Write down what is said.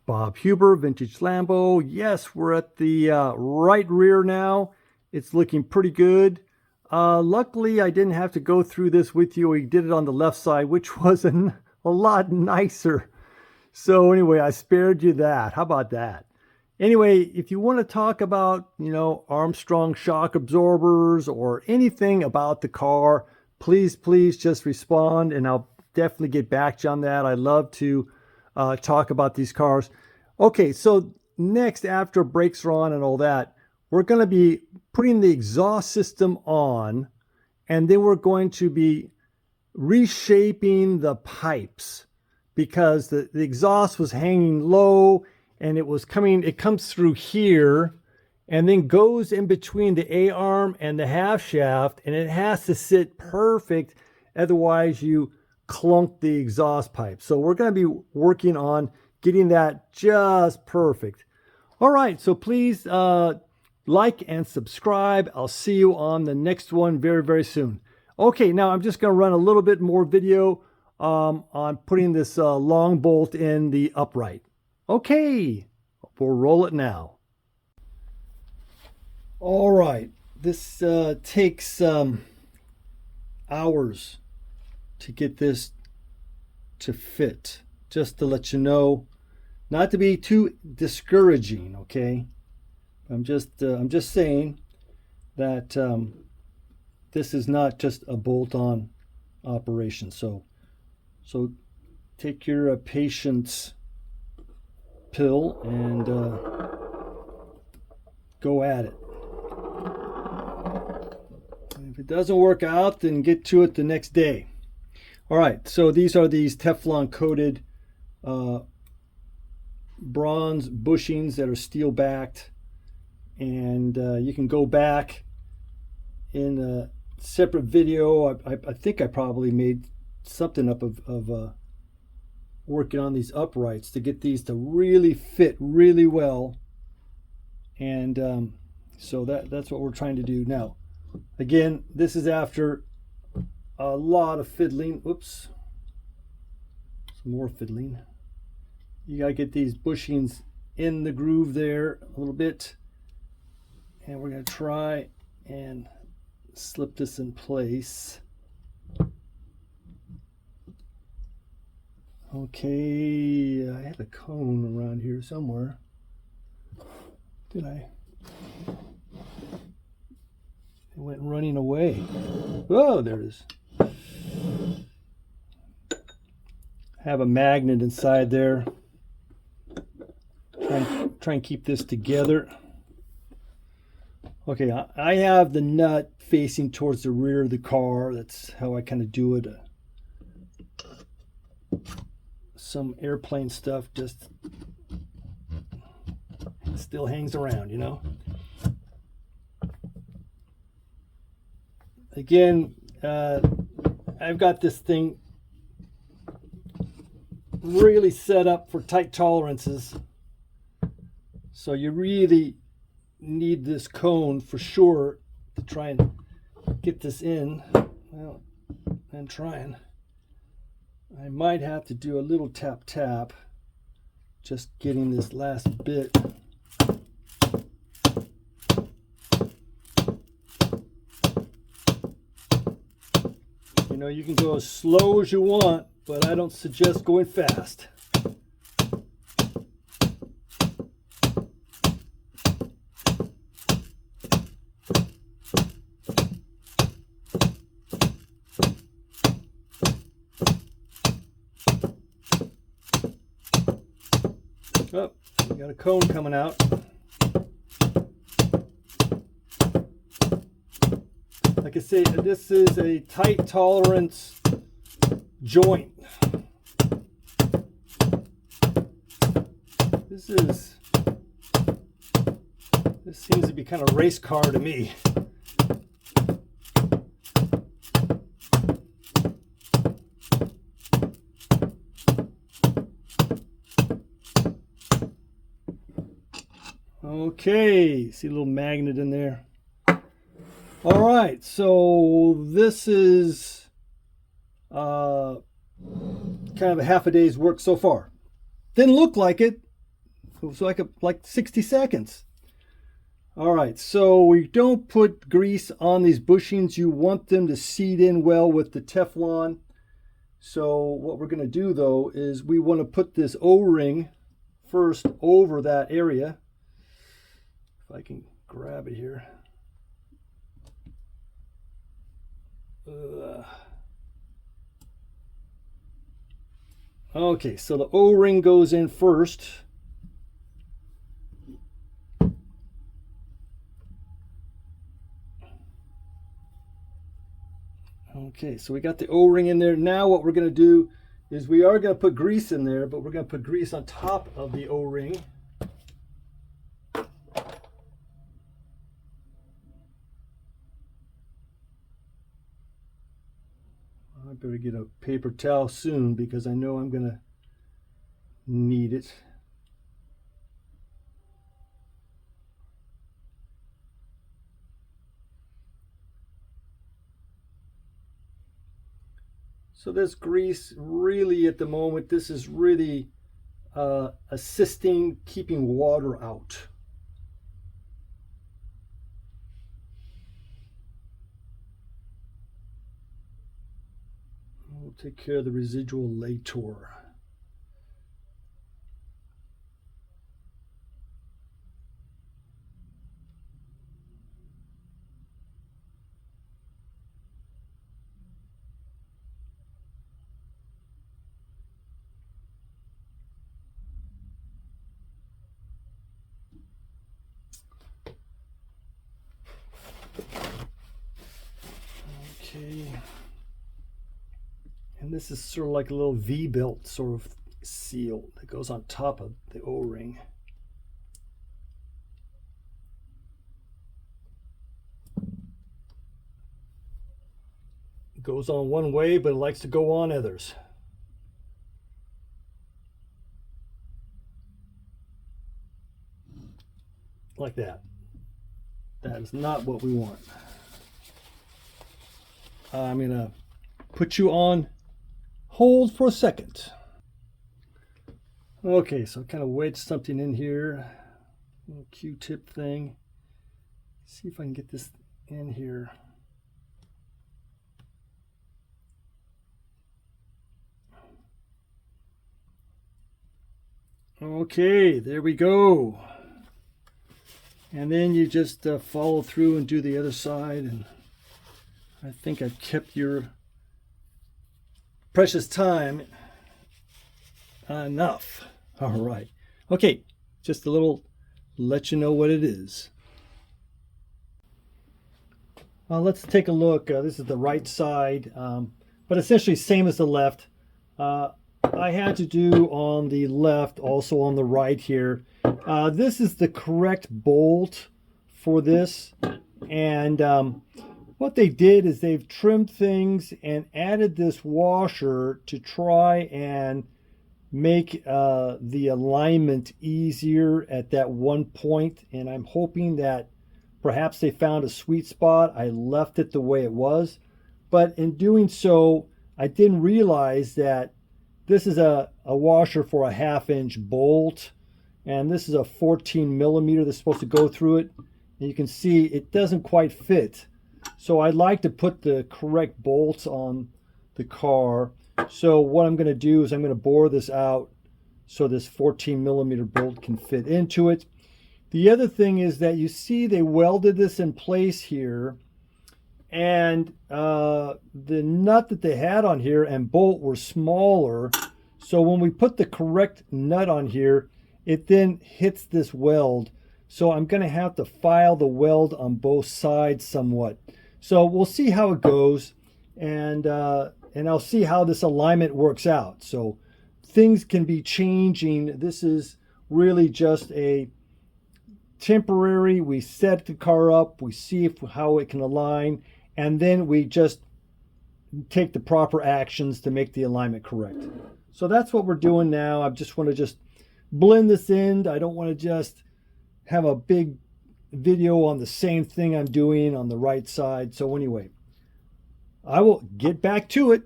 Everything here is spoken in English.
Bob Huber, Vintage Lambo. Yes, we're at the right rear now. It's looking pretty good. Luckily, I didn't have to go through this with you. We did it on the left side, which was a lot nicer. So anyway, I spared you that. How about that? Anyway, if you want to talk about, Armstrong shock absorbers or anything about the car, please just respond, and I'll definitely get back to you on that. I love to talk about these cars. Okay, so next, after brakes are on and all that, we're going to be putting the exhaust system on, and then we're going to be reshaping the pipes because the exhaust was hanging low, and it comes through here and then goes in between the A-arm and the half shaft, and it has to sit perfect. Otherwise, you clunk the exhaust pipe. So we're going to be working on getting that just perfect. All right, so please like and subscribe. I'll see you on the next one very, very soon. Okay, now I'm just going to run a little bit more video on putting this long bolt in the upright. Okay, we'll roll it now. All right, this takes hours to get this to fit. Just to let you know, not to be too discouraging, okay? I'm just saying that this is not just a bolt-on operation. So take your patience pill and go at it. And if it doesn't work out, then get to it the next day. All right, so these are Teflon coated bronze bushings that are steel backed, and you can go back in a separate video. I think I probably made something up of working on these uprights to get these to really fit really well, and so that's what we're trying to do now. Again, this is after a lot of fiddling. Whoops, some more fiddling. You gotta get these bushings in the groove there a little bit, and we're gonna try and slip this in place. Okay, I had a cone around here somewhere. Did I? It went running away. Oh, there it is. Have a magnet inside there. Try and keep this together. Okay, I have the nut facing towards the rear of the car. That's how I kind of do it. Some airplane stuff just still hangs around, Again, I've got this thing really set up for tight tolerances, so you really need this cone for sure to try and get this in. Well, I'm trying. I might have to do a little tap, just getting this last bit. You can go as slow as you want, but I don't suggest going fast. Oh, we got a cone coming out. Like I say, this is a tight tolerance joint. This seems to be kind of race car to me. Okay, see a little magnet in there. All right, so this is kind of a half a day's work so far. Didn't look like it. So like 60 seconds. All right, so we don't put grease on these bushings. You want them to seat in well with the Teflon. So what we're going to do though is we want to put this O-ring first over that area. If I can grab it here. Okay, so the O-ring goes in first. Okay, so we got the O-ring in there. Now what we're going to do is we are going to put grease in there, but we're going to put grease on top of the O-ring. I better get a paper towel soon because I know I'm going to need it. So this grease really at the moment, this is really assisting keeping water out. We'll take care of the residual later. Okay. And this is sort of like a little V-built sort of seal that goes on top of the O-ring. It goes on one way, but it likes to go on others. Like that. That is not what we want. I'm going to put you on hold for a second. Okay, so I kind of wedged something in here. A little Q-tip thing. See if I can get this in here. Okay, there we go. And then you just follow through and do the other side. And I think I've kept your precious time enough. All right. Okay, just a little let you know what it is. Let's take a look. This is the right side, but essentially same as the left. I had to do on the left, also on the right here. This is the correct bolt for this. And what they did is they've trimmed things and added this washer to try and make the alignment easier at that one point. And I'm hoping that perhaps they found a sweet spot. I left it the way it was. But in doing so, I didn't realize that this is a washer for a 1/2-inch bolt, and this is a 14 millimeter that's supposed to go through it. And you can see it doesn't quite fit. So I'd like to put the correct bolts on the car. So what I'm going to do is I'm going to bore this out so this 14 millimeter bolt can fit into it. The other thing is that you see they welded this in place here, and the nut that they had on here and bolt were smaller. So when we put the correct nut on here, it then hits this weld. So I'm going to have to file the weld on both sides somewhat. So we'll see how it goes, and I'll see how this alignment works out. So things can be changing. This is really just a temporary. We set the car up, we see how it can align, and then we just take the proper actions to make the alignment correct. So that's what we're doing now. I just want to just blend this in. I don't want to just have a big video on the same thing I'm doing on the right side. So anyway, I will get back to it.